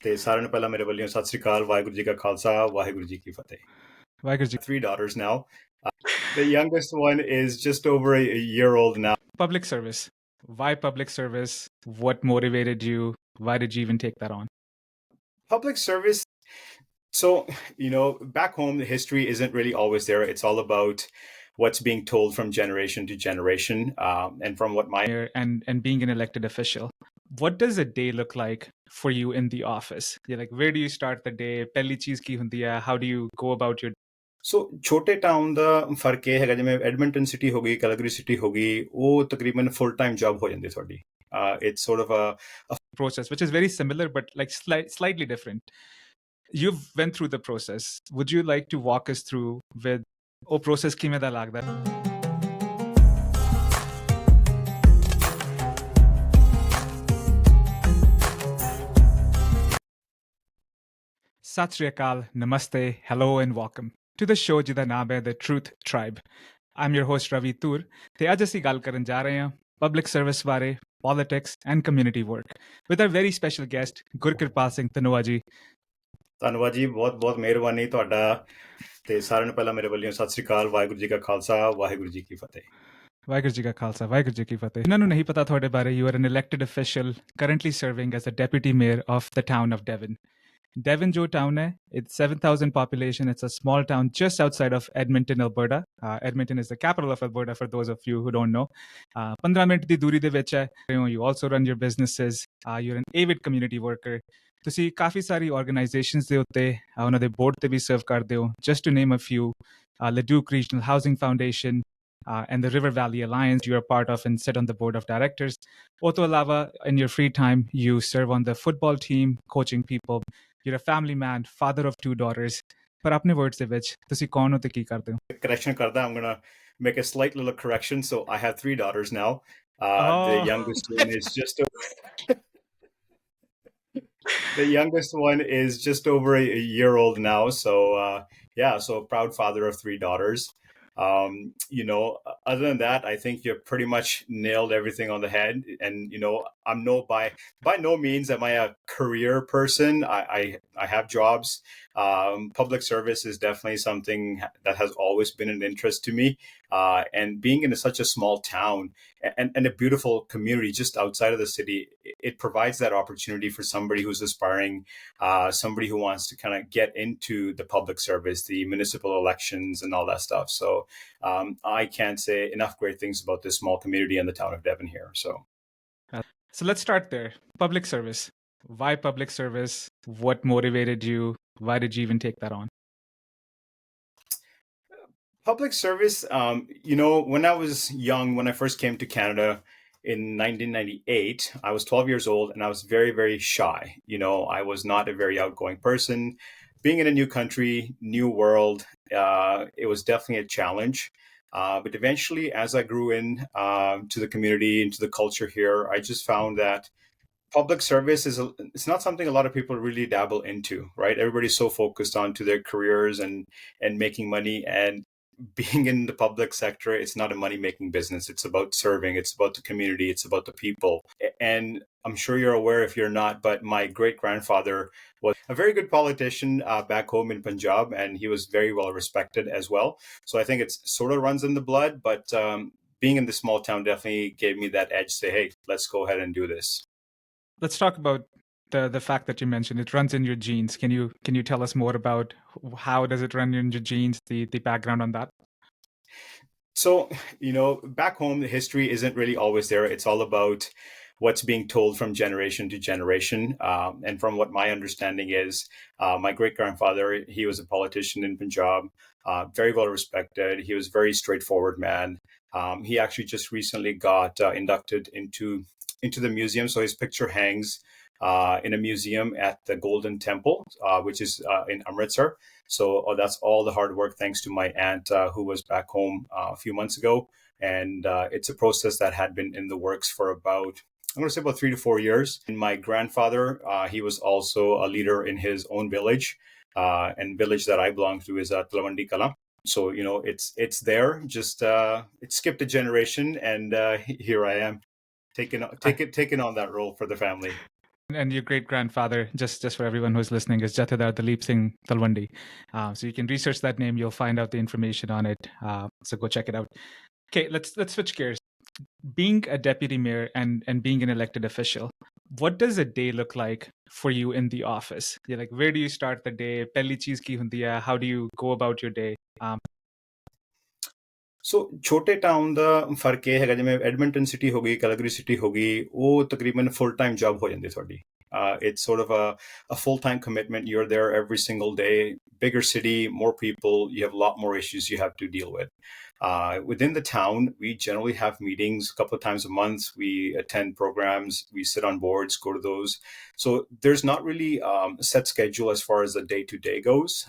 ਤੇ ਸਾਰਿਆਂ ਨੂੰ ਪਹਿਲਾਂ ਮੇਰੇ ਵੱਲੋਂ ਸਤਿ ਸ੍ਰੀ ਅਕਾਲ, ਵਾਹਿਗੁਰੂ ਜੀ ਕਾ ਖਾਲਸਾ, ਵਾਹਿਗੁਰੂ ਜੀ ਕੀ ਫਤਿਹ. Vaigurji. 3 daughters now. The youngest one is just over a year old now. Public service. Why public service? What motivated you? Why did you even take that on? Public service. So, back home, the history isn't really always there. It's all about what's being told from generation to generation. And from what my... And being an elected official. What does a day look like for you in the office? You're like, where do you start the day? Pehli cheez ki hundi hai? How do you go about your... ਸੋ ਛੋਟੇ town ਦਾ ਫਰਕ ਇਹ ਹੈਗਾ, ਜਿਵੇਂ Edmonton city ਹੋ ਗਈ, Calgary city ਹੋ ਗਈ, ਉਹ ਤਕਰੀਬਨ ਫੁੱਲ ਟਾਈਮ ਜੌਬ ਹੋ ਜਾਂਦੀ ਤੁਹਾਡੀ. It's sort of a process, which is very similar, but like slightly different. You've went through the process. Would you like to walk us through with oh process kiਵੇਂ ਦਾ ਲੱਗਦਾ? Sat Sri Akal, Namaste, hello and welcome to the show ਜਿਹਦਾ ਨਾਮ ਹੈ The Truth Tribe. I'm your host Ravi Tur ਤੇ ਅੱਜ ਅਸੀਂ ਗੱਲ ਕਰਨ ਜਾ ਰਹੇ ਹਾਂ public service ਬਾਰੇ, politics and community work with our very special guest Gurkirpal Singh Dhanoa ji. ਧੰਨਵਾਦ ਜੀ, ਬਹੁਤ ਬਹੁਤ ਮਿਹਰਬਾਨੀ ਤੁਹਾਡਾ. ਤੇ ਸਾਰਿਆਂ ਨੂੰ ਪਹਿਲਾਂ ਮੇਰੇ ਵੱਲੋਂ ਸਤਿ ਸ੍ਰੀ ਅਕਾਲ, ਵਾਹਿਗੁਰੂ ਜੀ ਕਾ ਖਾਲਸਾ, ਵਾਹਿਗੁਰੂ ਜੀ ਕੀ ਫਤਿਹ. ਵਾਹਿਗੁਰੂ ਜੀ ਕਾ ਖਾਲਸਾ, ਵਾਹਿਗੁਰੂ ਜੀ ਕੀ ਫਤਿਹ. ਇਹਨਾਂ ਨੂੰ ਨਹੀਂ ਪਤਾ ਤੁਹਾਡੇ ਬਾਰੇ, you are an elected official currently serving as the Deputy Mayor of the town of Devon. Devon jo town hai, it's 7,000 population. It's a small town just outside of Edmonton, Alberta. Edmonton is the capital of Alberta for those of you who don't know. 15 minute ਦੀ ਦੂਰੀ ਦੇ ਵਿੱਚ ਹੈ. You also run your businesses. You're an avid community worker. ਤੁਸੀਂ ਕਾਫੀ ਸਾਰੀ organizations ਦੇ ਉੱਤੇ ਉਹਨਾਂ ਦੇ board ਤੇ ਵੀ serve ਕਰਦੇ ਹੋ. Just to name a few, Leduc Regional Housing Foundation, and the River Valley Alliance you are part of and sit on the board of directors. ਉਹ ਤੋਂ ਇਲਾਵਾ in your free time you serve on the football team, coaching people. You're a family man, father of 2 daughters. ਪਰ ਆਪਣੇ words ਦੇ ਵਿੱਚ ਤੁਸੀਂ ਕੌਣ ਹੋ ਤੇ ਕੀ ਕਰਦੇ ਹੋ? Correction karda, I'm going to make a slight little correction. So I have 3 daughters now. The youngest one is just over... The youngest one is just over a year old now. So so a proud father of 3 daughters. Other than that, I think you've pretty much nailed everything on the head. And I'm by no means am I a career person. I have jobs. Public service is definitely something that has always been an interest to me. And being in such a small town and a beautiful community just outside of the city, it provides that opportunity for somebody who's aspiring, somebody who wants to kind of get into the public service, the municipal elections and all that stuff. So I can't say enough great things about this small community and the town of Devon here. So let's start there. Public service. Why public service? What motivated you? Why did you even take that on? Public service, when I was young, when I first came to Canada in 1998, I was 12 years old and I was very, very shy. I was not a very outgoing person. Being in a new country, new world, it was definitely a challenge. But eventually, as I grew in to the community, into the culture here, I just found that public service it's not something a lot of people really dabble into, right? Everybody's so focused on to their careers and making money, and being in the public sector, it's not a money-making business. It's about serving. It's about the community. It's about the people. And I'm sure you're aware if you're not, but my great-grandfather was a very good politician back home in Punjab, and he was very well respected as well. So I think it sort of runs in the blood, but being in the small town definitely gave me that edge to say, hey, let's go ahead and do this. Let's talk about the fact that you mentioned it runs in your genes. Can you tell us more about how does it run in your genes, the background on that? So, back home, the history isn't really always there. It's all about what's being told from generation to generation. And from what my understanding is, my great-grandfather, he was a politician in Punjab, very well respected. He was a very straightforward man. He actually just recently got inducted into the museum. So his picture hangs in a museum at the Golden Temple, which is in Amritsar. So that's all the hard work thanks to my aunt who was back home a few months ago. And it's a process that had been in the works for about, I'm going to say about 3 to 4 years. And my grandfather, he was also a leader in his own village. And village that I belong to is Tlavandi Kala. So, it's there, just it skipped a generation. And here I am taking on that role for the family. And your great grandfather, just for everyone who's listening, is Jathedar Dalip Singh Talwandi. So you can research that name. You'll find out the information on it. So go check it out. Okay, let's switch gears. Being a deputy mayor and being an elected official, what does a day look like for you in the office? You're like, where do you start the day? Pehli cheez ki hundi hai? How do you go about your day? ਸੋ ਛੋਟੇ town ਦਾ ਫਰਕ ਇਹ ਹੈਗਾ, ਜਿਵੇਂ Edmonton city ਹੋ ਗਈ, Calgary city ਹੋ ਗਈ, ਉਹ ਤਕਰੀਬਨ ਫੁੱਲ ਟਾਈਮ ਜੌਬ ਹੋ ਜਾਂਦੀ ਤੁਹਾਡੀ. It's sort of a full-time commitment. You're there every single day. Bigger city, more people, you have a lot more issues you have to deal with. Within the town, we generally have meetings a couple of times a month. We attend programs, we sit on boards, go to those. So there's not really a set schedule as far as the day-to-day goes.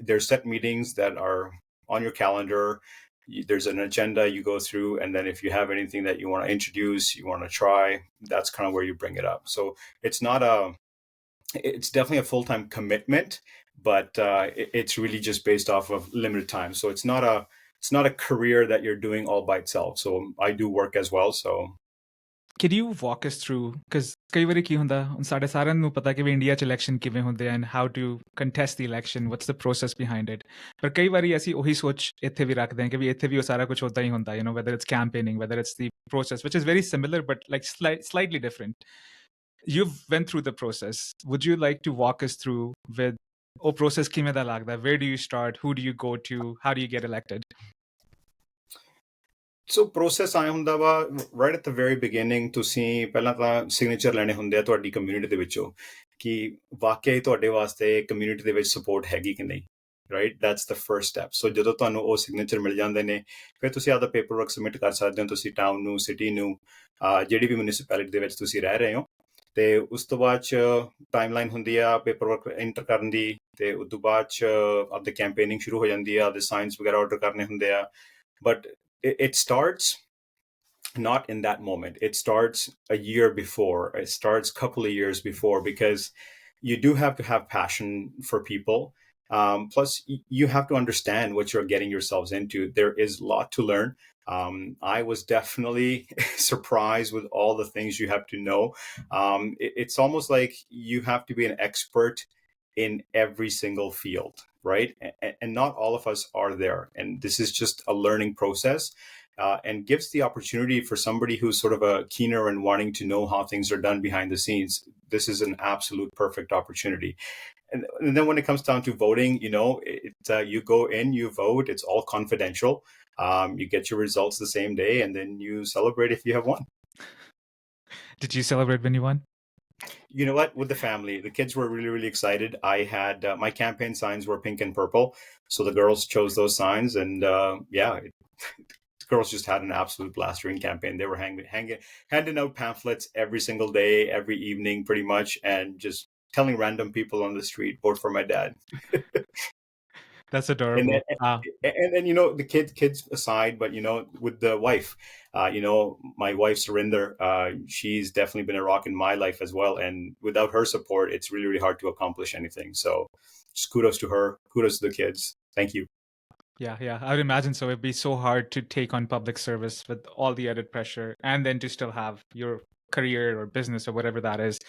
There's set meetings that are on your calendar. There's an agenda you go through, and then if you have anything that you want to introduce, you want to try, that's kind of where you bring it up. So it's definitely a full-time commitment, but it's really just based off of limited time. So it's not a career that you're doing all by itself. So I do work as well. So Can you walk us through, because ਕਈ ਵਾਰੀ ਕੀ ਹੁੰਦਾ, ਹੁਣ ਸਾਡੇ ਸਾਰਿਆਂ ਨੂੰ ਪਤਾ ਕਿ ਵੀ India 'ਚ ਇਲੈਕਸ਼ਨ ਕਿਵੇਂ ਹੁੰਦੇ ਐਂਡ ਹਾਊ ਟੂ ਕੰਟੈਸਟ ਦੀ election, what's the process behind it. ਪਰ ਕਈ ਵਾਰੀ ਅਸੀਂ ਉਹੀ ਸੋਚ ਇੱਥੇ ਵੀ ਰੱਖਦੇ ਹਾਂ ਕਿ ਵੀ ਇੱਥੇ ਵੀ ਉਹ ਸਾਰਾ ਕੁਝ ਉੱਦਾਂ ਹੀ ਹੁੰਦਾ, you نو, whether it's campaigning, whether it's the process, which is very similar but like slightly different. You've went through the process. Would you like to walk us through with ਉਹ process ਕਿਵੇਂ ਦਾ ਲੱਗਦਾ? Where do you start? Who do you go to? How do you get elected? So process ਆਇਆ ਹੁੰਦਾ ਵਾ right at the very beginning. ਤੁਸੀਂ ਪਹਿਲਾਂ ਤਾਂ signature ਲੈਣੇ ਹੁੰਦੇ ਆ ਤੁਹਾਡੀ ਕਮਿਊਨਿਟੀ ਦੇ ਵਿੱਚੋਂ ਕਿ ਵਾਕਿਆ ਹੀ ਤੁਹਾਡੇ ਵਾਸਤੇ ਕਮਿਊਨਿਟੀ ਦੇ ਵਿੱਚ ਸਪੋਰਟ ਹੈਗੀ ਕਿ ਨਹੀਂ. Right, that's the first step. So ਜਦੋਂ ਤੁਹਾਨੂੰ ਉਹ ਸਿਗਨੇਚਰ ਮਿਲ ਜਾਂਦੇ ਨੇ, ਫਿਰ ਤੁਸੀਂ ਆਪਦਾ ਪੇਪਰ ਵਰਕ ਸਬਮਿਟ ਕਰ ਸਕਦੇ ਹੋ. ਤੁਸੀਂ ਟਾਊਨ ਨੂੰ, ਸਿਟੀ ਨੂੰ, ਜਿਹੜੀ ਵੀ ਮਿਊਨਿਸਪੈਲਿਟੀ ਦੇ ਵਿੱਚ ਤੁਸੀਂ ਰਹਿ ਰਹੇ ਹੋ, ਤੇ ਉਸ ਤੋਂ ਬਾਅਦ 'ਚ ਟਾਈਮਲਾਈਨ ਹੁੰਦੀ ਆ ਪੇਪਰ ਵਰਕ ਐਂਟਰ ਕਰਨ ਦੀ, ਤੇ ਉਸ ਤੋਂ ਬਾਅਦ 'ਚ ਆਪਦੇ ਕੈਂਪੇਨਿੰਗ ਸ਼ੁਰੂ ਹੋ ਜਾਂਦੀ ਆ, ਆਪਦੇ ਸਾਈਨਸ ਵਗੈਰਾ ਆਰਡਰ ਕਰਨੇ ਹੁੰਦੇ ਆ. But it starts not in that moment. It starts a year before. It starts a couple of years before, because you do have to have passion for people. Plus, you have to understand what you're getting yourselves into. There is a lot to learn. I was definitely surprised with all the things you have to know. It's almost like you have to be an expert in every single field, right? And not all of us are there. And this is just a learning process, and gives the opportunity for somebody who's sort of a keener and wanting to know how things are done behind the scenes. This is an absolute perfect opportunity. And then when it comes down to voting, you know, you go in, you vote, it's all confidential. You get your results the same day, and then you celebrate if you have won. Did you celebrate when you won? You know what? With the family, the kids were really, really excited. I had my campaign signs were pink and purple, so the girls chose those signs, and the girls just had an absolute blast during campaign. They were handing out pamphlets every single day, every evening, pretty much, and just telling random people on the street, "Vote for my dad." That's adorable. And then, you know, the kids aside, but, you know, with the wife, you know, my wife Surinder, she's definitely been a rock in my life as well. And without her support, it's really, really hard to accomplish anything. So just kudos to her. Kudos to the kids. Thank you. Yeah, I would imagine so. It'd be so hard to take on public service with all the added pressure, and then to still have your career or business or whatever that is.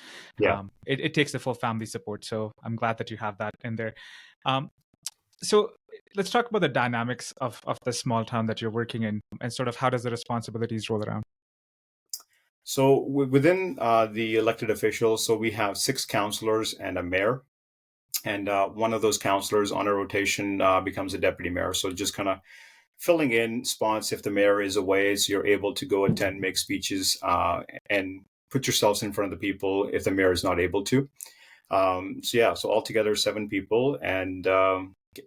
Yeah. It takes the full family support. So I'm glad that you have that in there. So let's talk about the dynamics of the small town that you're working in, and sort of how does the responsibilities roll around? So within the elected officials, so we have 6 councillors and a mayor. And one of those councillors on a rotation becomes a deputy mayor. So just kind of filling in spots if the mayor is away, so you're able to go attend, make speeches, and put yourselves in front of the people if the mayor is not able to. So altogether 7 people. And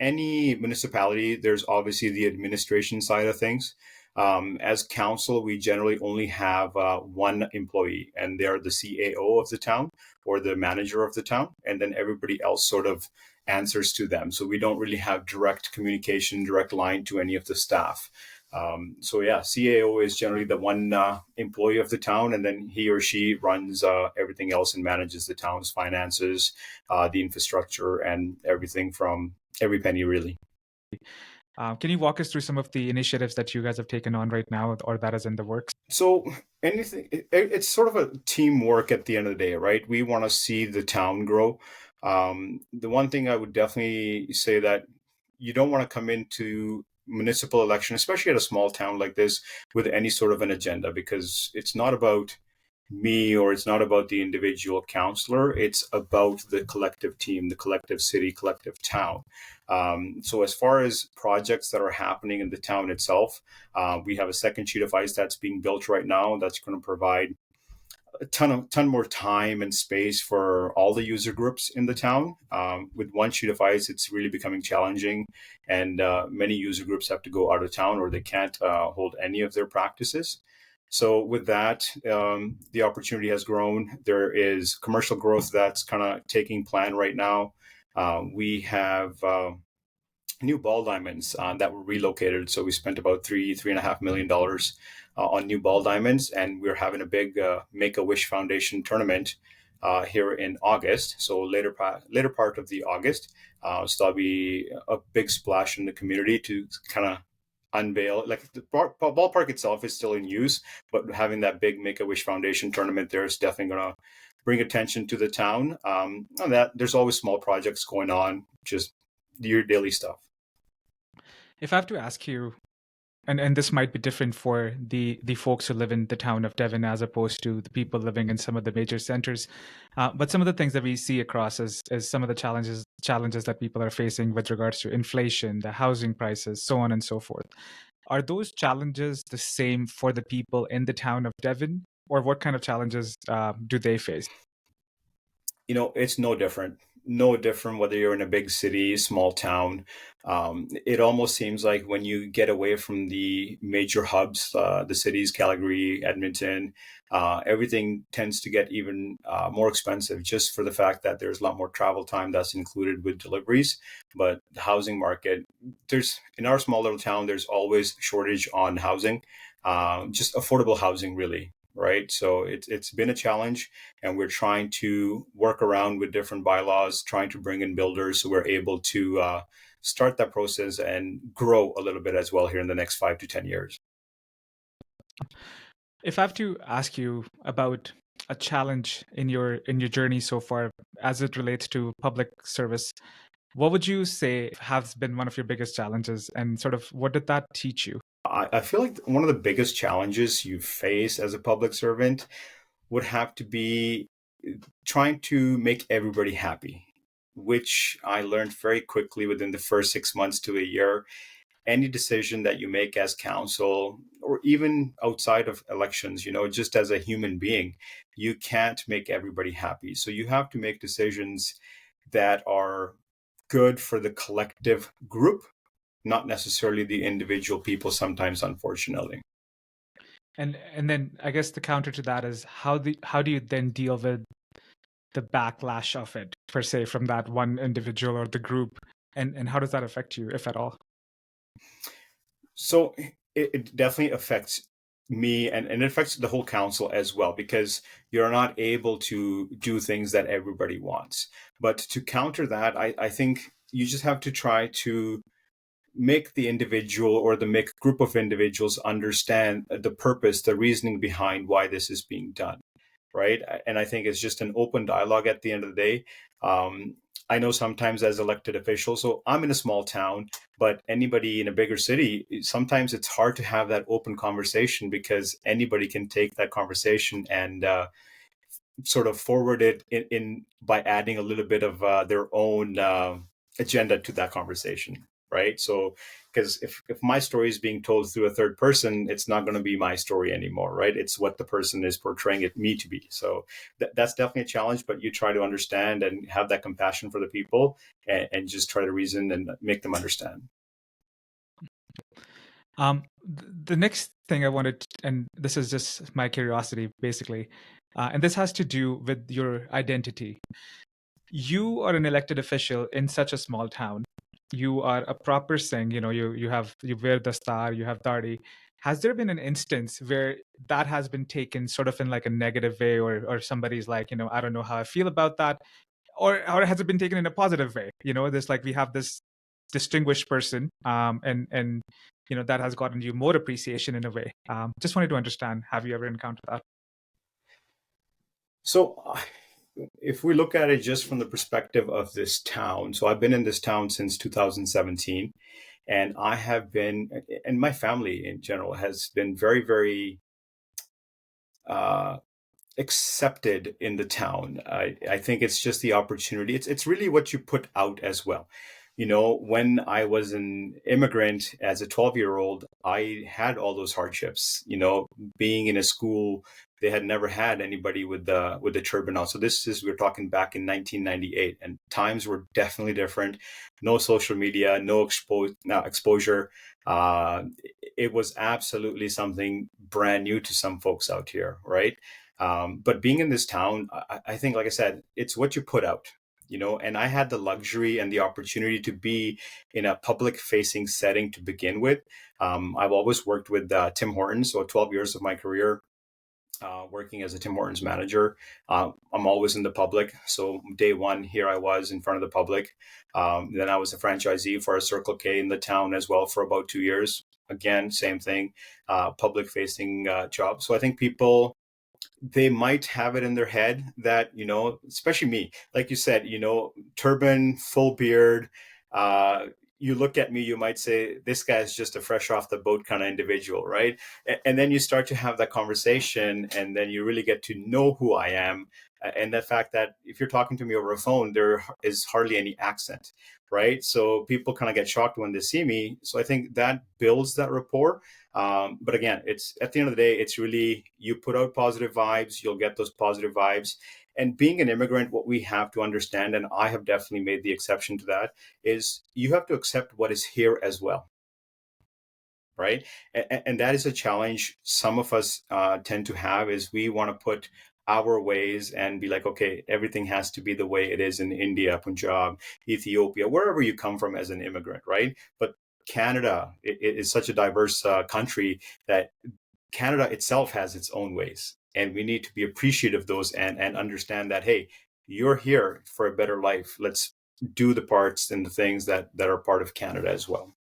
any municipality, there's obviously the administration side of things. As council, we generally only have one employee, and they're the CAO of the town or the manager of the town, and then everybody else sort of answers to them. So we don't really have direct communication, direct line to any of the staff. CAO is generally the one employee of the town, and then he or she runs everything else and manages the town's finances, the infrastructure, and everything from every penny, really. Can you walk us through some of the initiatives that you guys have taken on right now or that is in the works? So anything, it's sort of a teamwork at the end of the day, right? We want to see the town grow. The one thing I would definitely say that you don't want to come into municipal election, especially at a small town like this, with any sort of an agenda, because it's not about me or it's not about the individual counselor. It's about the collective team, the collective city, collective town. So as far as projects that are happening in the town itself, we have a second sheet of ice that's being built right now that's going to provide a ton more time and space for all the user groups in the town. With one sheet of ice, it's really becoming challenging, and many user groups have to go out of town or they can't hold any of their practices. So with that, the opportunity has grown. There is commercial growth that's kind of taking plan right now. We have new ball diamonds that were relocated. So we spent about $3.5 million on new ball diamonds, and we're having a big Make a Wish Foundation tournament here in August. So later part of the August, so that'll be a big splash in the community to kind of unveil. Like the ballpark itself is still in use, but having that big Make a Wish Foundation tournament there is definitely going to bring attention to the town. And that there's always small projects going on, just your daily stuff. If I have to ask you, and this might be different for the folks who live in the town of Devon as opposed to the people living in some of the major centers, but some of the things that we see across is some of the challenges that people are facing with regards to inflation, the housing prices, so on and so forth. Are those challenges the same for the people in the town of Devon, or what kind of challenges do they face? It's no different. No different whether you're in a big city, small town. It almost seems like when you get away from the major hubs, the cities, Calgary, Edmonton, everything tends to get even more expensive just for the fact that there's a lot more travel time that's included with deliveries. But the housing market, in our small little town, there's always shortage on housing, just affordable housing, really. Right. So it's been a challenge, and we're trying to work around with different bylaws, trying to bring in builders so we're able to start that process and grow a little bit as well here in the next 5 to 10 years. If I have to ask you about a challenge in your journey so far as it relates to public service, what would you say has been one of your biggest challenges, and sort of what did that teach you? I feel like one of the biggest challenges you face as a public servant would have to be trying to make everybody happy, which I learned very quickly within the first 6 months to a year. Any decision that you make as council or even outside of elections, just as a human being, you can't make everybody happy. So you have to make decisions that are good for the collective group, not necessarily the individual people sometimes, unfortunately. And then I guess the counter to that is how do you then deal with the backlash of it per se from that one individual or the group, and how does that affect you, if at all? So it definitely affects me, and it affects the whole council as well, because you're not able to do things that everybody wants. But to counter that, I think you just have to try to make the individual or the make group of individuals understand the purpose, the reasoning behind why this is being done, right? And I think it's just an open dialogue at the end of the day. I know sometimes as elected officials, so I'm in a small town, but anybody in a bigger city, sometimes it's hard to have that open conversation because anybody can take that conversation and sort of forward it in by adding a little bit of their own agenda to that conversation, right? So because if my story is being told through a third person, it's not going to be my story anymore, right? It's what the person is portraying it me to be. So that's definitely a challenge, but you try to understand and have that compassion for the people, and just try to reason and make them understand. The next thing I wanted, and this is just my curiosity basically, and this has to do with your identity. You are an elected official in such a small town. You are a proper Singh, you wear the star, you have dadi. Has there been an instance where that has been taken sort of in like a negative way, or somebody's like, I don't know how I feel about that, or has it been taken in a positive way? There's like we have this distinguished person, and that has gotten you more appreciation in a way. Just wanted to understand, have you ever encountered that? So, if we look at it just from the perspective of this town, so I've been in this town since 2017, and I have been, and my family in general has been very, very uh, accepted in the town. I think it's just the opportunity. It's really what you put out as well. When I was an immigrant as a 12-year-old, I had all those hardships. Being in a school, they had never had anybody with the turban on. So we're talking back in 1998, and times were definitely different. No social media, no exposure. Uh, it was absolutely something brand new to some folks out here, right? But being in this town, I think, like I said, it's what you put out, and I had the luxury and the opportunity to be in a public facing setting to begin with. I've always worked with Tim Hortons, so 12 years of my career working as a Tim Hortons manager. I'm always in the public. So day one, here I was in front of the public. Then I was a franchisee for a Circle K in the town as well for about 2 years. Again, same thing, public facing job. So I think people, they might have it in their head that, especially me, like you said, turban, full beard, you look at me, you might say, this guy is just a fresh off the boat kind of individual, right? And then you start to have that conversation, and then you really get to know who I am. And the fact that if you're talking to me over a phone, there is hardly any accent, right? So people kind of get shocked when they see me. So I think that builds that rapport. But again, it's at the end of the day, it's really, you put out positive vibes, you'll get those positive vibes. And being an immigrant, what we have to understand, and I have definitely made the exception to that, is you have to accept what is here as well, right? And that is a challenge some of us tend to have, is we want to put our ways and be like, okay, everything has to be the way it is in India, Punjab, Ethiopia, wherever you come from as an immigrant, right? But Canada is such a diverse country that Canada itself has its own ways. And we need to be appreciative of those and understand that, hey, you're here for a better life. Let's do the parts and the things that are part of Canada as well.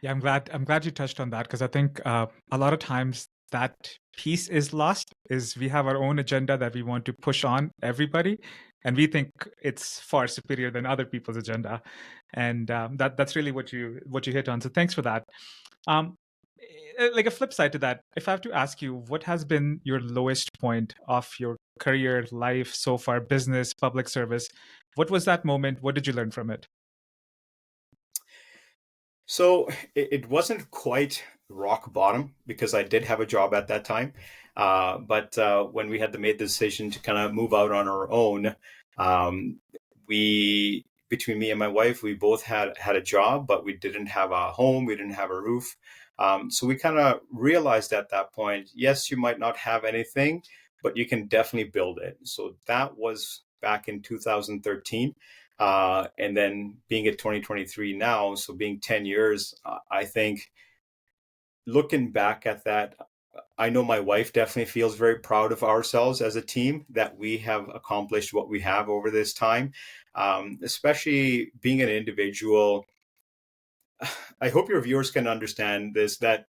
Yeah, I'm glad you touched on that, because I think a lot of times that piece is lost. Is we have our own agenda that we want to push on everybody, and we think it's far superior than other people's agenda, and that's really what you hit on. So thanks for that. Um, like a flip side to that, if I have to ask you, what has been your lowest point of your career, life so far, business, public service? What was that moment? What did you learn from it? So it wasn't quite rock bottom, because I did have a job at that time. But when we had to make the decision to kind of move out on our own, um, between me and my wife, we both had a job, but we didn't have a home, we didn't have a roof. So we kind of realized at that point, yes, you might not have anything, but you can definitely build it. So that was back in 2013. And then being at 2023 now, so being 10 years, I think looking back at that, I know my wife definitely feels very proud of ourselves as a team, that we have accomplished what we have over this time. Especially being an individual, I hope your viewers can understand this, that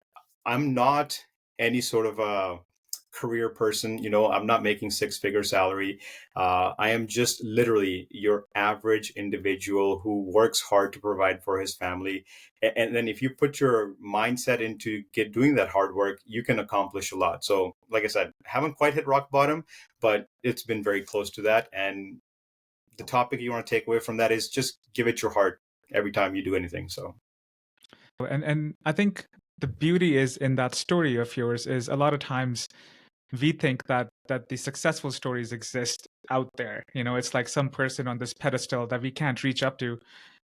I'm not any sort of a career person. I'm not making six-figure salary. I am just literally your average individual who works hard to provide for his family. And then if you put your mindset into doing that hard work, you can accomplish a lot. So like I said, haven't quite hit rock bottom, but it's been very close to that. And the topic you want to take away from that is just give it your heart every time you do anything. So And I think the beauty is in that story of yours is a lot of times we think that the successful stories exist out there. It's like some person on this pedestal that we can't reach up to.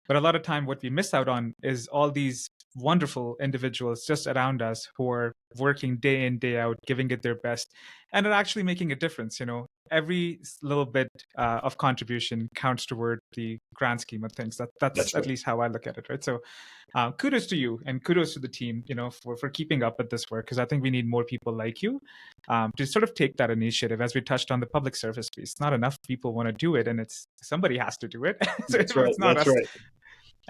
But a lot of time what we miss out on is all these wonderful individuals just around us who are working day in, day out, giving it their best, and are actually making a difference. Every little bit of contribution counts toward the grand scheme of things. That's that's at right. least how I look at it, right? So kudos to you and kudos to the team, for keeping up with this work, because I think we need more people like you to sort of take that initiative. As we touched on the public service piece, not enough people want to do it, and it's somebody has to do it. So That's if right. it's not That's us, right.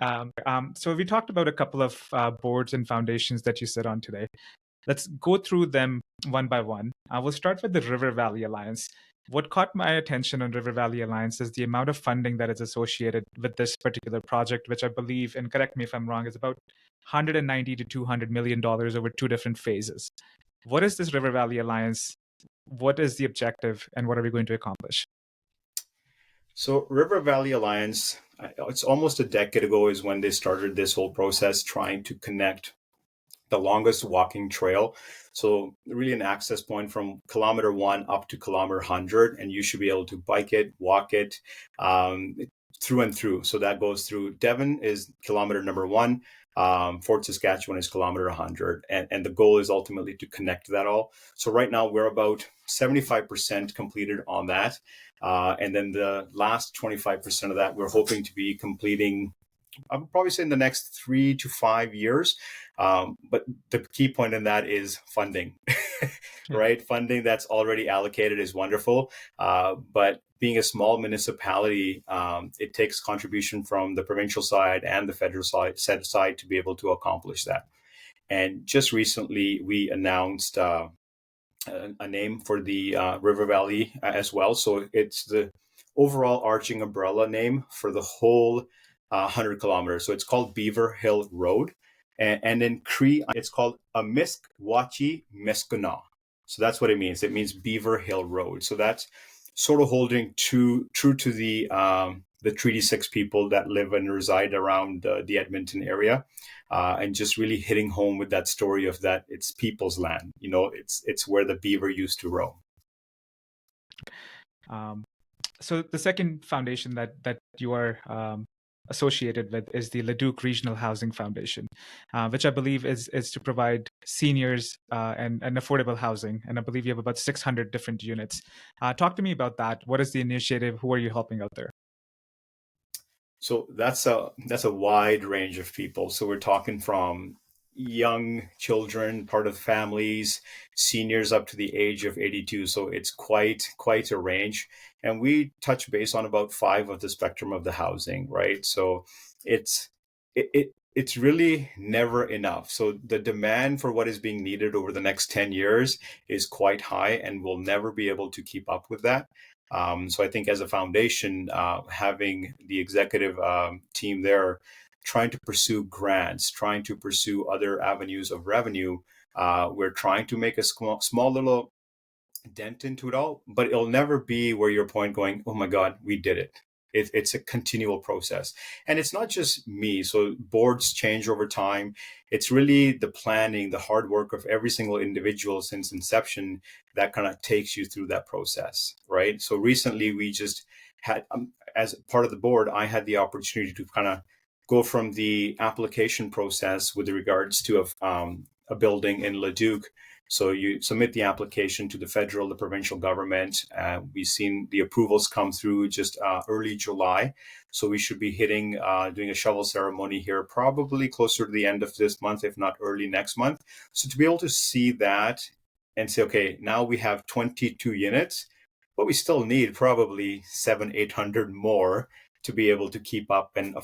So we talked about a couple of boards and foundations that you sit on today. Let's go through them one by one. We'll start with the River Valley Alliance. What caught my attention on River Valley Alliance is the amount of funding that is associated with this particular project, which I believe, and correct me if I'm wrong, is about 190 to 200 million dollars over two different phases. What is this River Valley Alliance? What is the objective, and what are we going to accomplish? So River Valley Alliance, it's almost a decade ago is when they started this whole process trying to connect the longest walking trail. So really an access point from kilometer 1 up to kilometer 100, and you should be able to bike it, walk it, through and through. So that goes through Devon is kilometer number 1. Fort Saskatchewan is kilometer 100. And the goal is ultimately to connect that all. So right now we're about 75% completed on that. And then the last 25% of that, we're hoping to be completing, I would probably say in the next 3 to 5 years. But the key point in that is funding, right? Funding that's already allocated is wonderful. But being a small municipality, it takes contribution from the provincial side and the federal side to be able to accomplish that. And just recently, we announced a name for the River Valley as well. So it's the overall arching umbrella name for the whole 100 kilometers. So it's called Beaver Hill Road. And in Cree, it's called a Miskwachi Miskuna. So that's what it means. It means Beaver Hill Road. So that's sort of holding true to the Treaty 6 people that live and reside around the Edmonton area. And just really hitting home with that story of that it's people's land. You know, it's where the beaver used to roam. So the second foundation that you are associated with is the Leduc Regional Housing Foundation, which I believe is to provide seniors and affordable housing. And I believe you have about 600 different units. Talk to me about that. What is the initiative? Who are you helping out there? So that's a wide range of people. So we're talking from young children, part of families, seniors up to the age of 82. So it's quite a range. And we touch base on about 5 of the spectrum of the housing, right? So it's really never enough. So the demand for what is being needed over the next 10 years is quite high, and we'll never be able to keep up with that. So I think as a foundation, having the executive team there trying to pursue grants, trying to pursue other avenues of revenue, we're trying to make a small little dent into it all, but it'll never be where you're point going, oh my God, we did it. It's a continual process. And it's not just me. So boards change over time. It's really the planning, the hard work of every single individual since inception that kind of takes you through that process, right? So recently we just had, as part of the board, I had the opportunity to kind of go from the application process with regards to a building in Leduc. So you submit the application to the federal, the provincial government. We've seen the approvals come through just early July. So we should be doing a shovel ceremony here, probably closer to the end of this month, if not early next month. So to be able to see that and say, okay, now we have 22 units, but we still need probably 800 more to be able to keep up and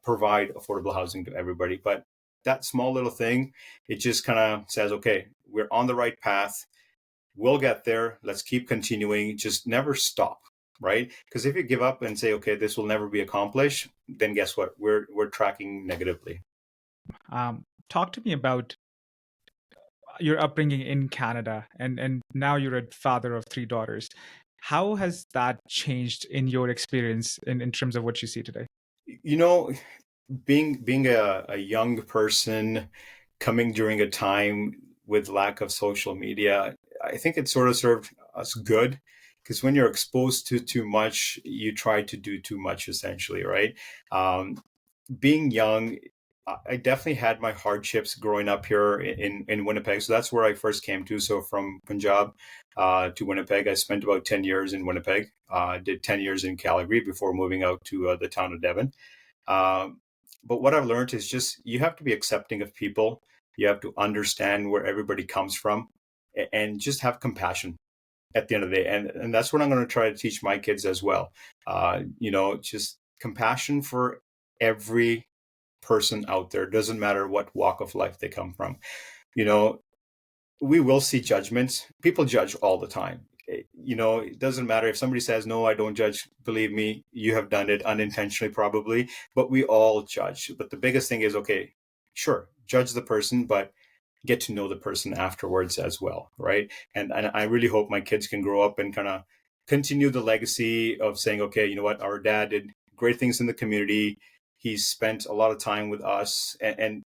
provide affordable housing to everybody. But that small little thing, it just kind of says, okay, we're on the right path. We'll get there. Let's keep continuing. Just never stop, right? Because if you give up and say, okay, this will never be accomplished, then guess what? We're tracking negatively. Talk to me about your upbringing in Canada, and now you're a father of 3 daughters. How has that changed in your experience in terms of what you see today? You know, being a young person coming during a time with lack of social media, I think it sort of served us good, because when you're exposed to too much, you try to do too much essentially, right? Being young, I definitely had my hardships growing up here in Winnipeg. So that's where I first came to. So from Punjab to Winnipeg, I spent about 10 years in Winnipeg, did 10 years in Calgary before moving out to the town of Devon. But what I've learned is just you have to be accepting of people. You have to understand where everybody comes from and just have compassion at the end of the day. And that's what I'm going to try to teach my kids as well. Just compassion for every person out there. Doesn't matter what walk of life they come from. You know, we will see judgments. People judge all the time. You know, it doesn't matter if somebody says, no, I don't judge. Believe me, you have done it unintentionally, probably, but we all judge. But the biggest thing is, okay, sure, judge the person, but get to know the person afterwards as well, right? And I really hope my kids can grow up and kind of continue the legacy of saying, okay, you know what, our dad did great things in the community. He's spent a lot of time with us, and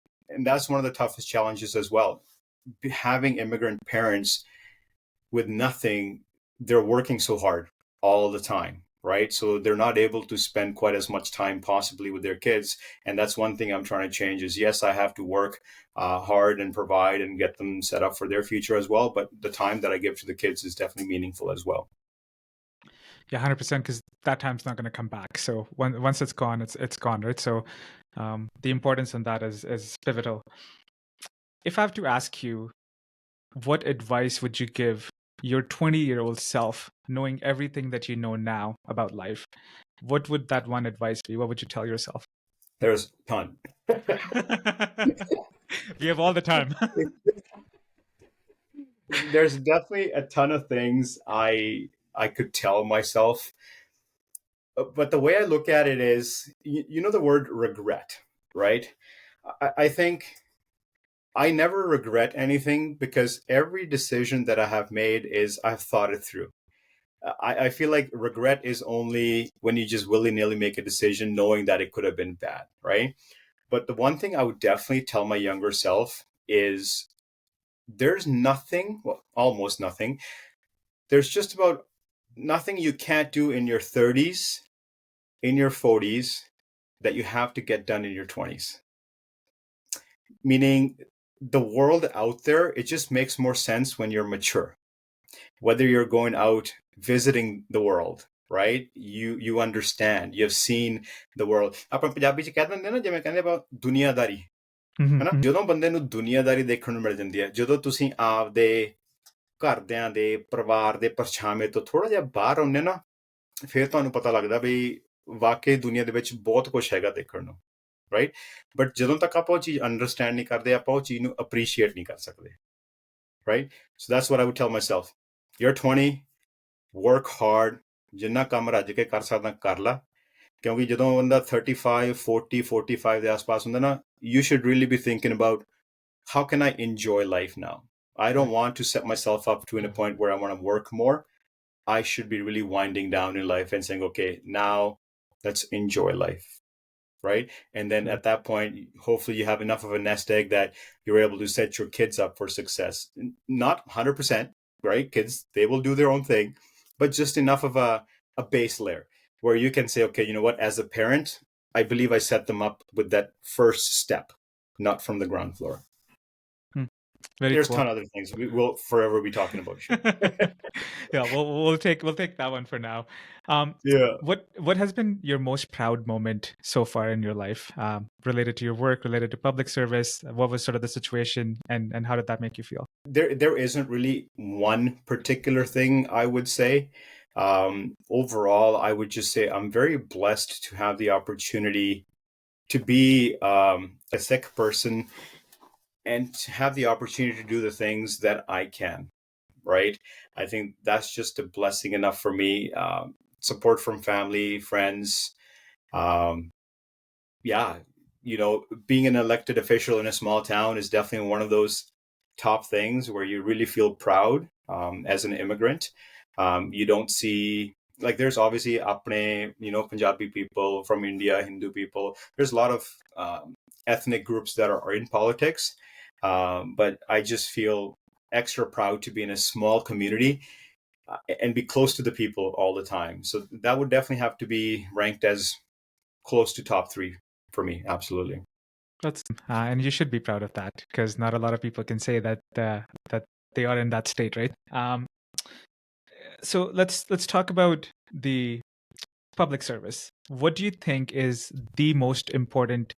that's one of the toughest challenges as well. Having immigrant parents with nothing, they're working so hard all the time, right? So they're not able to spend quite as much time possibly with their kids. And that's one thing I'm trying to change is, yes, I have to work hard and provide and get them set up for their future as well. But the time that I give to the kids is definitely meaningful as well. Yeah, 100%, because that time's not going to come back. So once it's gone, it's gone, right? So the importance in that is pivotal. If I have to ask you, what advice would you give your 20-year-old self, knowing everything that you know now about life? What would that one advice be? What would you tell yourself? There's a ton. We have all the time. There's definitely a ton of things I could tell myself. But the way I look at it is, you know, the word regret, right? I think I never regret anything because every decision that I have made is I've thought it through. I feel like regret is only when you just willy-nilly make a decision knowing that it could have been bad, right? But the one thing I would definitely tell my younger self is there's nothing, well, almost nothing. There's just about nothing you can't do in your 30s, in your 40s, that you have to get done in your 20s. Meaning the world out there, it just makes more sense when you're mature. Whether you're going out visiting the world, right? You understand, you've seen the world. ਆਪਾਂ ਪੰਜਾਬੀ ਚ ਕਹਿ ਦਿੰਦੇ ਨਾ, ਜਿਵੇਂ ਕਹਿੰਦੇ ਆਪਾਂ ਦੁਨੀਆਦਾਰੀ, ਹੈਨਾ? ਜਦੋਂ ਬੰਦੇ ਨੂੰ ਦੁਨੀਆਦਾਰੀ ਦੇਖਣ ਨੂੰ ਮਿਲ ਜਾਂਦੀ ਹੈ, ਜਦੋਂ ਤੁਸੀਂ ਆਪਦੇ ਘਰਦਿਆਂ ਦੇ ਪਰਿਵਾਰ ਦੇ ਪਰਛਾਵੇਂ ਤੋਂ ਥੋੜਾ ਜਿਹਾ ਬਾਹਰ ਆਉਂਦੇ ਨਾ, ਫਿਰ ਤੁਹਾਨੂੰ ਪਤਾ ਲੱਗਦਾ ਵੀ ਵਾਕਈ ਦੁਨੀਆ ਦੇ ਵਿੱਚ ਬਹੁਤ ਕੁਝ ਹੈਗਾ ਦੇਖਣ ਨੂੰ, ਰਾਈਟ? ਬਟ ਜਦੋਂ ਤੱਕ ਆਪਾਂ ਉਹ ਚੀਜ਼ ਅੰਡਰਸਟੈਂਡ ਨਹੀਂ ਕਰਦੇ, ਆਪਾਂ ਉਹ ਚੀਜ਼ ਨੂੰ ਅਪਰੀਸ਼ੀਏਟ ਨਹੀਂ ਕਰ ਸਕਦੇ, right? So that's what I would tell myself. You're 20, work hard, ਜਿੰਨਾ ਕੰਮ ਰੱਜ ਕੇ ਕਰ ਸਕਦਾ ਕਰ ਲਾ, ਕਿਉਂਕਿ ਜਦੋਂ ਬੰਦਾ 35, 40, 45 ਦੇ ਆਸ-ਪਾਸ ਹੁੰਦਾ ਨਾ, you should really be thinking about how can I enjoy life now? I don't want to set myself up to a point where I want to work more. I should be really winding down in life and saying, okay, now let's enjoy life, right? And then at that point, hopefully you have enough of a nest egg that you're able to set your kids up for success. Not 100%, right? Kids, they will do their own thing, but just enough of a base layer where you can say, okay, you know what, as a parent, I believe I set them up with that first step, not from the ground floor. There's cool. a ton of other things we will forever be talking about. Sure. Yeah, we'll take that one for now. Yeah. What has been your most proud moment so far in your life, related to your work, related to public service? What was sort of the situation, and how did that make you feel? There isn't really one particular thing I would say. Overall, I would just say I'm very blessed to have the opportunity to be a Sikh person and to have the opportunity to do the things that I can, right? I think that's just a blessing enough for me. Support from family, friends. Yeah, you know, being an elected official in a small town is definitely one of those top things where you really feel proud as an immigrant. You don't see, like, there's obviously apne, you know, Punjabi people from India, Hindu people. There's a lot of ethnic groups that are in politics. But I just feel extra proud to be in a small community and be close to the people all the time. So that would definitely have to be ranked as close to top 3 for me. Absolutely. That's and you should be proud of that, because not a lot of people can say that that they are in that state, right? So let's talk about the public service. What do you think is the most important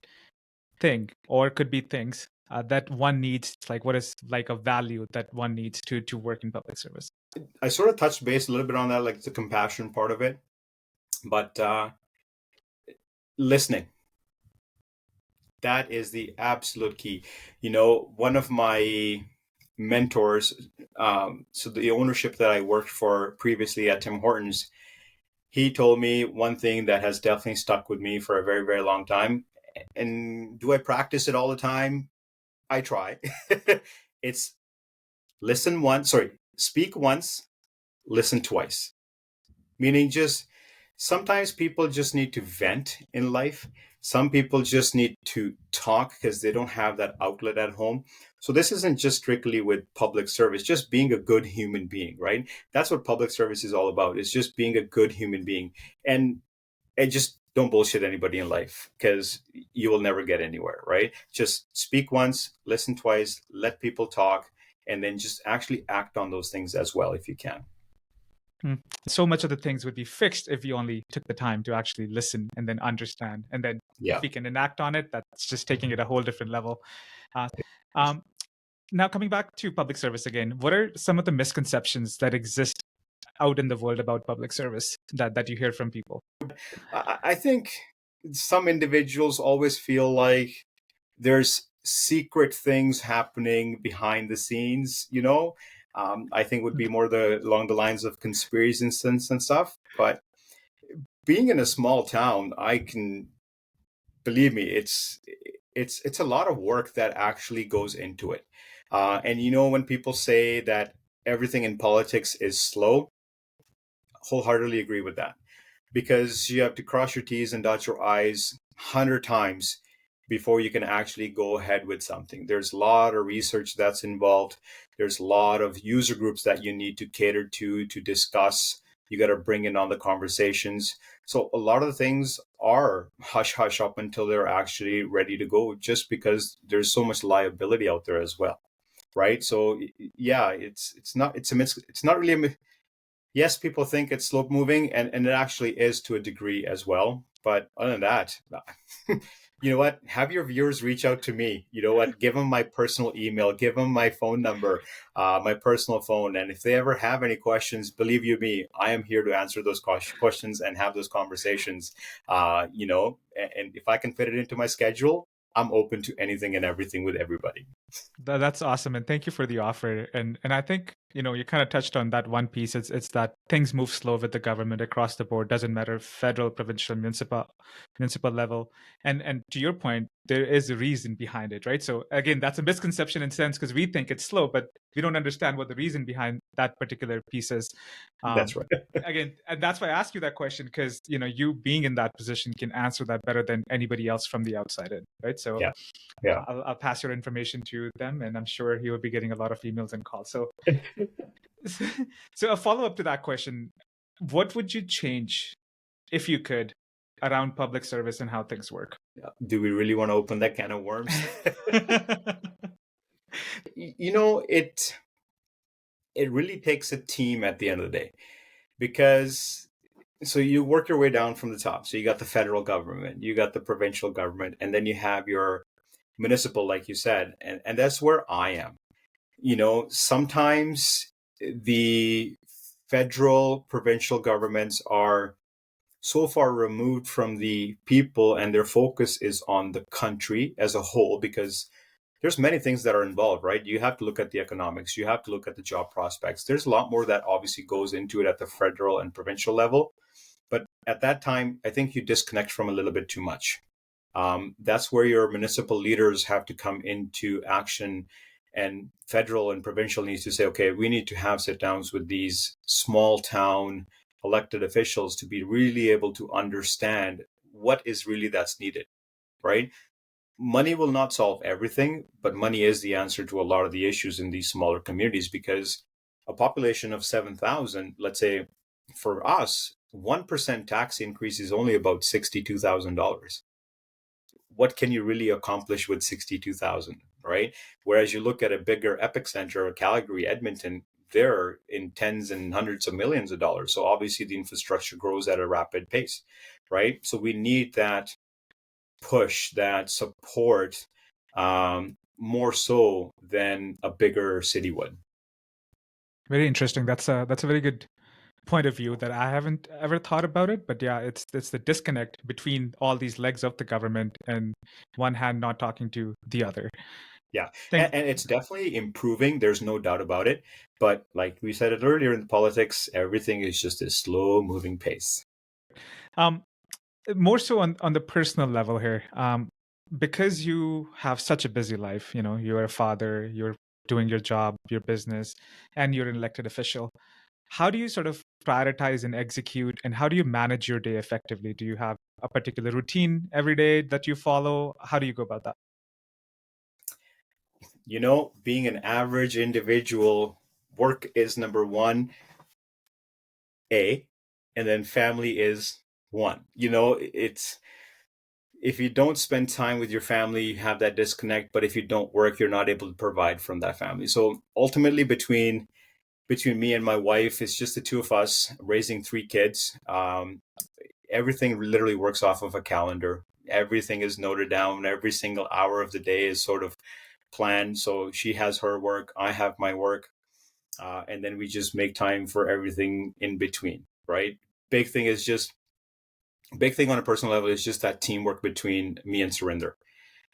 thing, or could be things that one needs? Like, what is like a value that one needs to work in public service? I sort of touched base a little bit on that, like the compassion part of it, but listening. That is the absolute key. One of my mentors, so the ownership that I worked for previously at Tim Hortons, he told me one thing that has definitely stuck with me for a very, very long time. And do I practice it all the time? I try. It's speak once, listen twice. Meaning just sometimes people just need to vent in life. Some people just need to talk because they don't have that outlet at home. So this isn't just strictly with public service, just being a good human being, right? That's what public service is all about. It's just being a good human being. And just don't bullshit anybody in life because you will never get anywhere, right? Just speak once, listen twice, let people talk, and then just actually act on those things as well if you can. So much of the things would be fixed if we only took the time to actually listen and then understand. And then if we can enact on it, that's just taking it a whole different level. Now, coming back to public service again, what are some of the misconceptions that exist out in the world about public service that you hear from people? I think some individuals always feel like there's secret things happening behind the scenes, I think would be more along the lines of conspiracies and stuff. But being in a small town, I can believe me, it's a lot of work that actually goes into it. And when people say that everything in politics is slow, wholeheartedly agree with that, because you have to cross your T's and dot your I's 100 times before you can actually go ahead with something. There's a lot of research that's involved. There's a lot of user groups that you need to cater to discuss. You got to bring in on the conversations. So a lot of the things are hush hush up until they're actually ready to go, just because there's so much liability out there as well, right? So yeah, it's not really a yes, people think it's slow moving, and it actually is to a degree as well. But other than that, you know what? Have your viewers reach out to me. You know what? Give them my personal email, give them my phone number, my personal phone. And if they ever have any questions, believe you me, I am here to answer those questions and have those conversations. And if I can fit it into my schedule, I'm open to anything and everything with everybody. That's awesome, and thank you for the offer. And I think you kind of touched on that one piece. It's that things move slow with the government across the board. Doesn't matter federal, provincial, municipal level. And to your point, there is a reason behind it, right? So again, that's a misconception in a sense because we think it's slow, but we don't understand what the reason behind that particular piece is. That's right. Again, and that's why I ask you that question because you being in that position can answer that better than anybody else from the outside in, right? So Yeah. I'll pass your information to them, and I'm sure he will be getting a lot of emails and calls. So, so a follow up to that question: what would you change if you could around public service and how things work? Do we really want to open that can of worms? It really takes a team at the end of the day, because so you work your way down from the top. So you got the federal government, you got the provincial government, and then you have your municipal, like you said, and that's where I am. Sometimes the federal provincial governments are so far removed from the people, and their focus is on the country as a whole, because there's many things that are involved, right? You have to look at the economics, you have to look at the job prospects. There's a lot more that obviously goes into it at the federal and provincial level. But at that time, I think you disconnect from a little bit too much. That's where your municipal leaders have to come into action, and federal and provincial needs to say, okay, we need to have sit downs with these small town elected officials to be really able to understand what is really that's needed, right? Money will not solve everything, but money is the answer to a lot of the issues in these smaller communities, because a population of 7,000, let's say for us, 1% tax increase is only about $62,000. What can you really accomplish with 62,000, right? Whereas you look at a bigger epic center, Calgary, Edmonton, they're in tens and hundreds of millions of dollars. So obviously the infrastructure grows at a rapid pace, right? So we need that push, that support, more so than a bigger city would. Very interesting. That's a very good point of view that I haven't ever thought about it, but yeah, it's the disconnect between all these legs of the government and one hand not talking to the other. Yeah, Thank and it's definitely improving. There's no doubt about it. But like we said it earlier in politics, everything is just a slow moving pace. um more so on the personal level here. Because you have such a busy life, you know, you're a father, you're doing your job, your business, and you're an elected official. How do you sort of prioritize and execute, and how do you manage your day effectively? Do you have a particular routine every day that you follow? How do you go about that? Being an average individual, work is number one, A, and then family is one. It's if you don't spend time with your family, you have that disconnect. But if you don't work, you're not able to provide from that family. So ultimately, between me and my wife, it's just the two of us raising three kids. Everything literally works off of a calendar. Everything is noted down. Every single hour of the day is sort of planned. So she has her work, I have my work, and then we just make time for everything in between. Right. Big thing is just big thing on a personal level is just that teamwork between me and Surinder,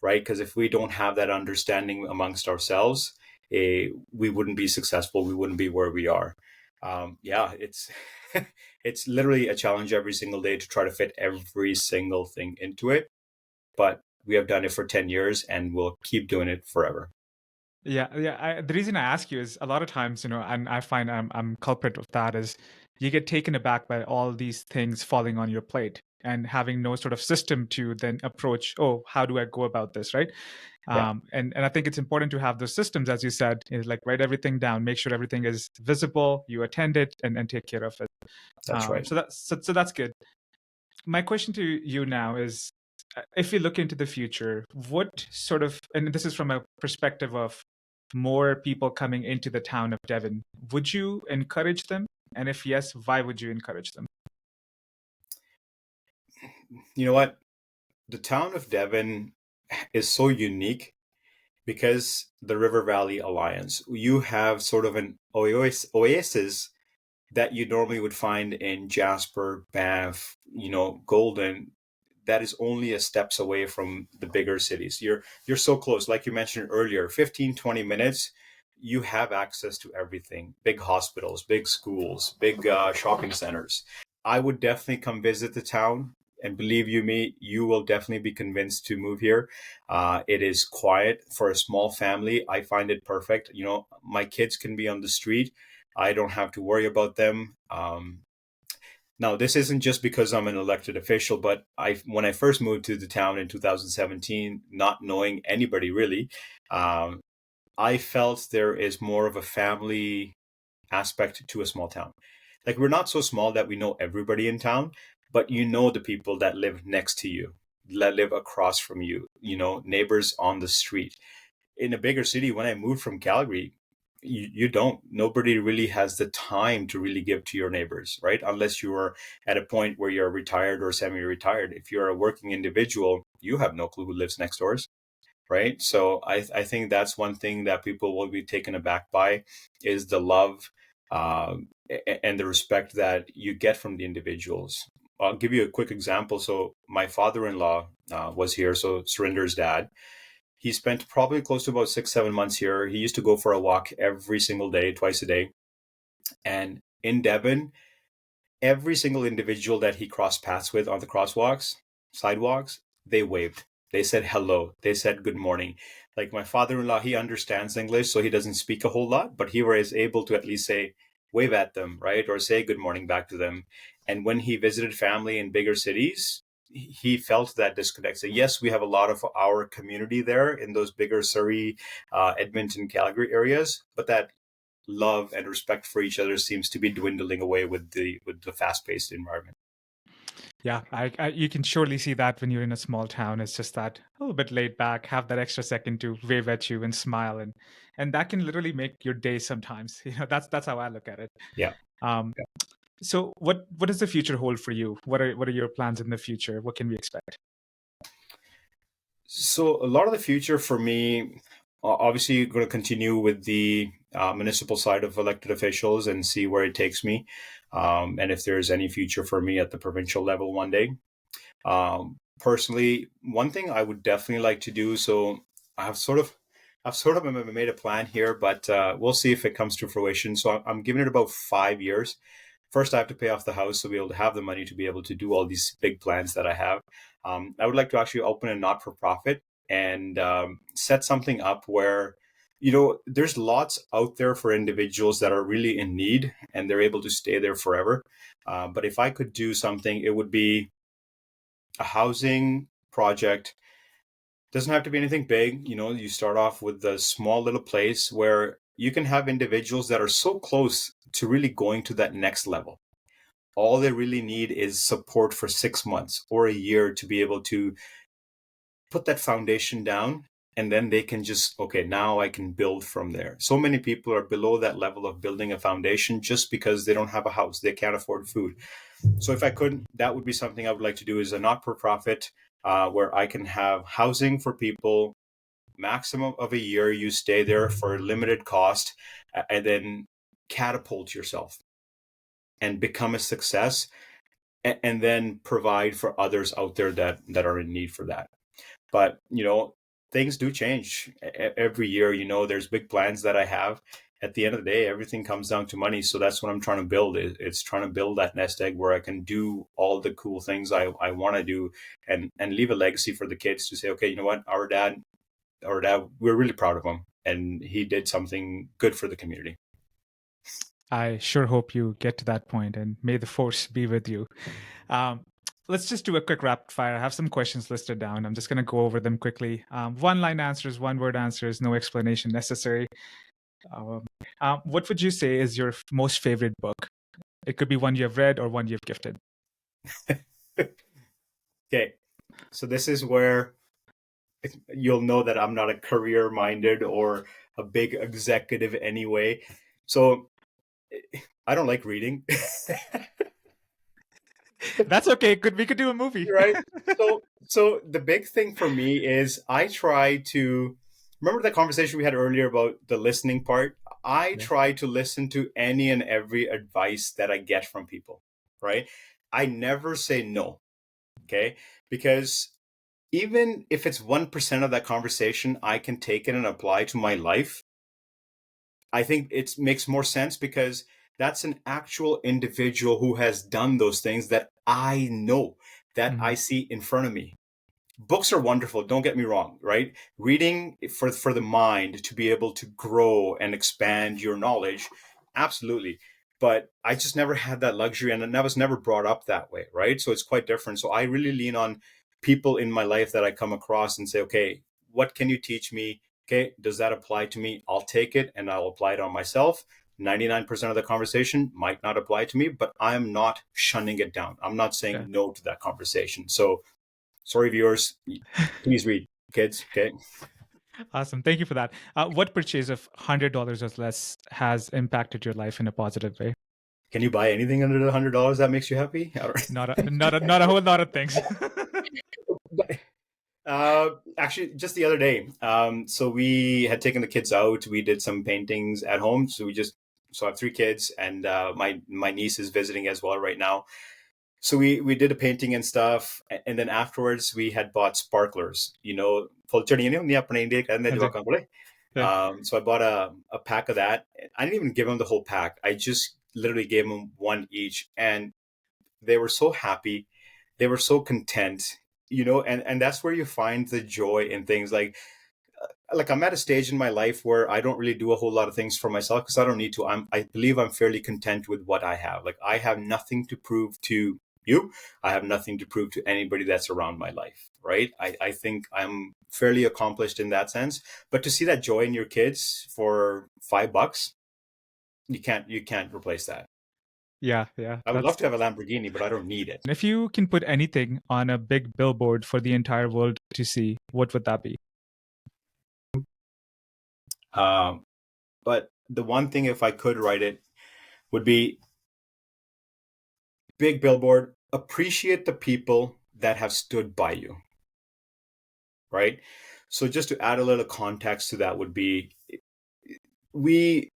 right? Because if we don't have that understanding amongst ourselves, we wouldn't be successful. We wouldn't be where we are. Yeah, it's it's literally a challenge every single day to try to fit every single thing into it. But we have done it for 10 years and we'll keep doing it forever. Yeah, yeah. The reason I ask you is a lot of times, you know, and I find I'm culprit of that is you get taken aback by all these things falling on your plate and having no sort of system to then approach. Oh, how do I go about this, right? Yeah, And I think it's important to have those systems, as you said, is like write everything down, make sure everything is visible, you attend it, and take care of it. that's right. So that's good. My question to you now is, if you look into the future, what sort of, and this is from a perspective of more people coming into the town of Devon, would you encourage them? And if yes, why would you encourage them? You know what? The town of Devon is so unique because the River Valley Alliance. You have sort of an oasis that you normally would find in Jasper, Banff, Golden, that is only a steps away from the bigger cities. You're so close, like you mentioned earlier, 15, 20 minutes, you have access to everything. Big hospitals, big schools, big shopping centers. I would definitely come visit the town. And believe you me, you will definitely be convinced to move here. It is quiet for a small family. I find it perfect. My kids can be on the street. I don't have to worry about them. Now, this isn't just because I'm an elected official, but when I first moved to the town in 2017, not knowing anybody really, um, I felt there is more of a family aspect to a small town. Like, we're not so small that we know everybody in town, but you know the people that live next to you, that live across from you, neighbors on the street. In a bigger city, when I moved from Calgary, you don't. Nobody really has the time to really give to your neighbors, right? Unless you are at a point where you're retired or semi-retired. If you're a working individual, you have no clue who lives next doors, right? So I think that's one thing that people will be taken aback by is the love and the respect that you get from the individuals. I'll give you a quick example. So my father-in-law was here, so Surinder's dad. He spent probably close to about 6, 7 months here. He used to go for a walk every single day, twice a day. And in Devon, every single individual that he crossed paths with on the sidewalks, they waved. They said hello. They said good morning. Like my father-in-law, he understands English, so he doesn't speak a whole lot, but he was able to at least say, wave at them, right? Or say good morning back to them. And when he visited family in bigger cities, he felt that disconnect. So yes, we have a lot of our community there in those bigger Surrey, Edmonton, Calgary areas, but that love and respect for each other seems to be dwindling away with the fast-paced environment. Yeah, you can surely see that when you're in a small town. It's just that a little bit laid back, have that extra second to wave at you and smile, and that can literally make your day sometimes. You know, that's how I look at it. Yeah. Um, Yeah. so what does the future hold for you? What are your plans in the future? What can we expect? So a lot of the future for me, obviously, going to continue with the municipal side of elected officials and see where it takes me. and if there's any future for me at the provincial level one day. Personally, one thing I would definitely like to do, so I've sort of made a plan here, but we'll see if it comes to fruition. So I'm giving it about 5 years. First, I have to pay off the house to be able to have the money to be able to do all these big plans that I have. I would like to actually open a not-for-profit and set something up where, there's lots out there for individuals that are really in need and they're able to stay there forever. But if I could do something, it would be a housing project. Doesn't have to be anything big. You start off with a small little place where you can have individuals that are so close to really going to that next level. All they really need is support for 6 months or a year to be able to put that foundation down, and then they can just, okay, now I can build from there. So many people are below that level of building a foundation just because they don't have a house, they can't afford food. So if I could, that would be something I would like to do, is a not-for-profit where I can have housing for people, maximum of a year. You stay there for limited cost, and then catapult yourself and become a success, and then provide for others out there that are in need for that. But things do change every year. There's big plans that I have. At the end of the day, everything comes down to money. So that's what I'm trying to build. It's trying to build that nest egg where I can do all the cool things I want to do, and leave a legacy for the kids to say, okay, you know what, our dad, we're really proud of him, and he did something good for the community. I sure hope you get to that point, and may the force be with you. Let's just do a quick rapid fire. I have some questions listed down. I'm just going to go over them quickly. One-line answers, one-word answers, no explanation necessary. What would you say is your most favorite book? It could be one you have read or one you've gifted. Okay, so this is where you'll know that I'm not a career-minded or a big executive anyway. So I don't like reading. That's okay. We could do a movie. Right. So the big thing for me is I try to remember the conversation we had earlier about the listening part. I try to listen to any and every advice that I get from people, right? I never say no. Okay. Because even if it's 1% of that conversation, I can take it and apply to my life. I think it makes more sense because that's an actual individual who has done those things that I know, that I see in front of me. Books are wonderful, don't get me wrong, right? Reading for the mind to be able to grow and expand your knowledge, absolutely. But I just never had that luxury, and that was never brought up that way, right? So it's quite different. So I really lean on people in my life that I come across and say, okay, what can you teach me? Okay, does that apply to me? I'll take it and I'll apply it on myself. 99% of the conversation might not apply to me, but I'm not shunning it down. I'm not saying no to that conversation. So sorry, viewers, please read, kids. Okay. Awesome. Thank you for that. What purchase of $100 or less has impacted your life in a positive way? Can you buy anything under the $100 that makes you happy? Not a whole lot of things. Actually, just the other day, so we had taken the kids out. We did some paintings at home. So I have 3 kids, and my niece is visiting as well right now. So we did a painting and stuff, and then afterwards we had bought sparklers. So I bought a pack of that. I didn't even give them the whole pack. I just literally gave them one each, and they were so happy. They were so content. And that's where you find the joy in things like I'm at a stage in my life where I don't really do a whole lot of things for myself because I don't need to. I believe I'm fairly content with what I have. Like, I have nothing to prove to you. I have nothing to prove to anybody that's around my life, right? I think I'm fairly accomplished in that sense. But to see that joy in your kids for $5, you can't replace that. Yeah. I would love to have a Lamborghini, but I don't need it. If you can put anything on a big billboard for the entire world to see, what would that be? But the one thing, if I could write it, would be big billboard, appreciate the people that have stood by you, right? So just to add a little context to that would be, in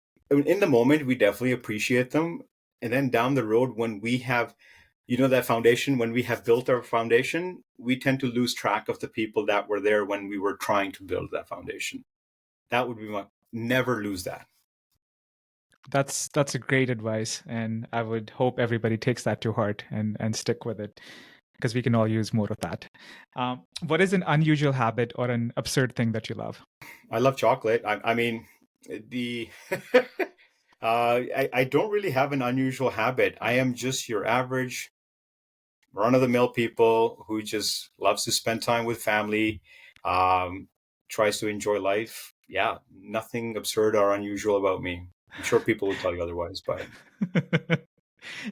the moment, we definitely appreciate them. And then down the road, when we have, that foundation, when we have built our foundation, we tend to lose track of the people that were there when we were trying to build that foundation. That would be never lose that. That's a great advice, and I would hope everybody takes that to heart and stick with it, because we can all use more of that. What is an unusual habit or an absurd thing that you love? I love chocolate. I mean, the I don't really have an unusual habit. I am just your average run-of-the-mill people who just loves to spend time with family, tries to enjoy life. Yeah, nothing absurd or unusual about me. I'm sure people will tell you otherwise, but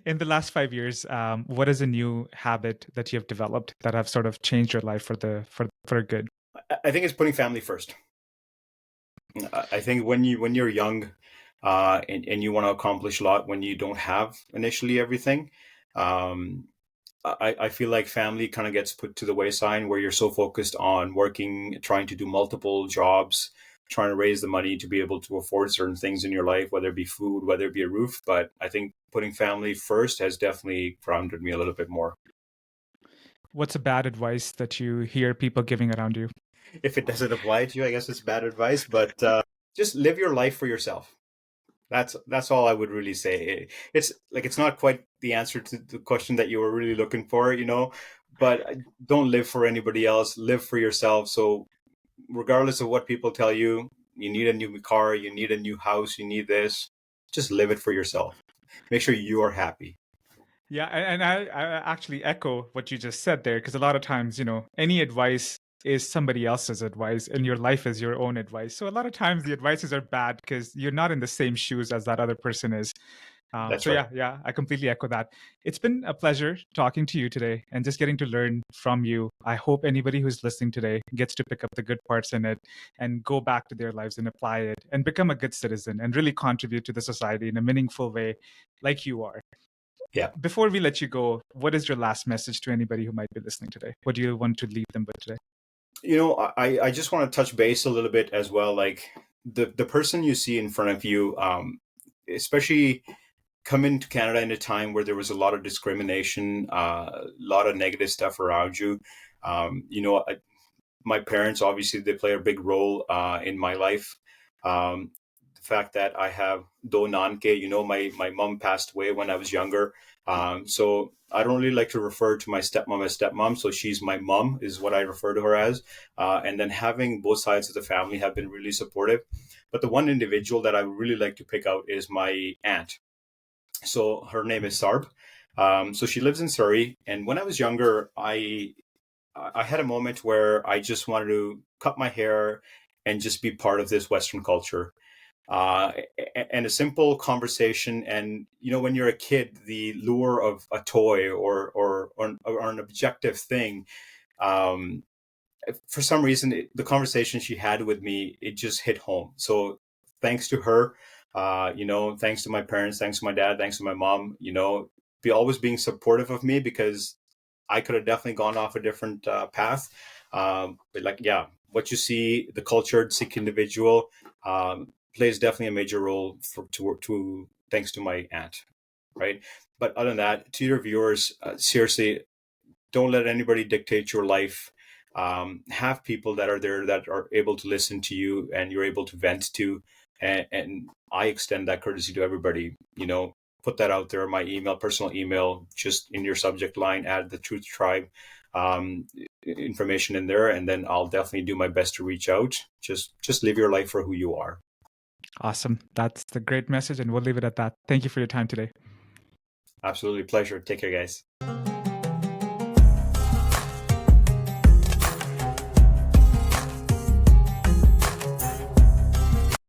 In the last 5 years, what is a new habit that you have developed that have sort of changed your life for good? I think it's putting family first. I think when you're young, and you want to accomplish a lot when you don't have initially everything, um, I feel like family kind of gets put to the wayside where you're so focused on working, trying to do multiple jobs, trying to raise the money to be able to afford certain things in your life, whether it be food, whether it be a roof. But I think putting family first has definitely grounded me a little bit more. What's a bad advice that you hear people giving around you? If it doesn't apply to you, I guess it's bad advice, but just live your life for yourself. That's all I would really say. It's like it's not quite the answer to the question that you were really looking for, but don't live for anybody else. Live for yourself. So regardless of what people tell you, you need a new car, you need a new house, you need this. Just live it for yourself. Make sure you are happy. Yeah, and I actually echo what you just said there, because a lot of times, any advice is somebody else's advice and your life is your own advice. So a lot of times the advices are bad because you're not in the same shoes as that other person is. That's So right. yeah, I completely echo that. It's been a pleasure talking to you today and just getting to learn from you. I hope anybody who's listening today gets to pick up the good parts in it and go back to their lives and apply it and become a good citizen and really contribute to the society in a meaningful way like you are. Yeah. Before we let you go, what is your last message to anybody who might be listening today? What do you want to leave them with today? I just want to touch base a little bit as well. Like the person you see in front of you, especially coming to Canada in a time where there was a lot of discrimination, a lot of negative stuff around you. My parents, obviously, they play a big role in my life. The fact that I have do nanke, my mom passed away when I was younger. So I don't really like to refer to my stepmom as stepmom. So she's my mom is what I refer to her as. And then having both sides of the family have been really supportive. But the one individual that I would really like to pick out is my aunt. So her name is Sarb. So she lives in Surrey. And when I was younger, I had a moment where I just wanted to cut my hair and just be part of this Western culture. Uh, and a simple conversation. And, when you're a kid, the lure of a toy or an objective thing, um, for some reason, the conversation she had with me, it just hit home. So thanks to her, thanks to my parents, thanks to my dad, thanks to my mom, be always being supportive of me, because I could have definitely gone off a different path. But yeah, what you see, the cultured Sikh individual plays definitely a major role to thanks to my aunt, right? But other than that, to your viewers, seriously, don't let anybody dictate your life. Have people that are there that are able to listen to you and you're able to vent to. And I extend that courtesy to everybody. Put that out there. My personal email, just in your subject line, add the Truth Tribe information in there, and then I'll definitely do my best to reach out. Just live your life for who you are. Awesome. That's the great message, and we'll leave it at that. Thank you for your time today. Absolutely, pleasure. Take care, guys.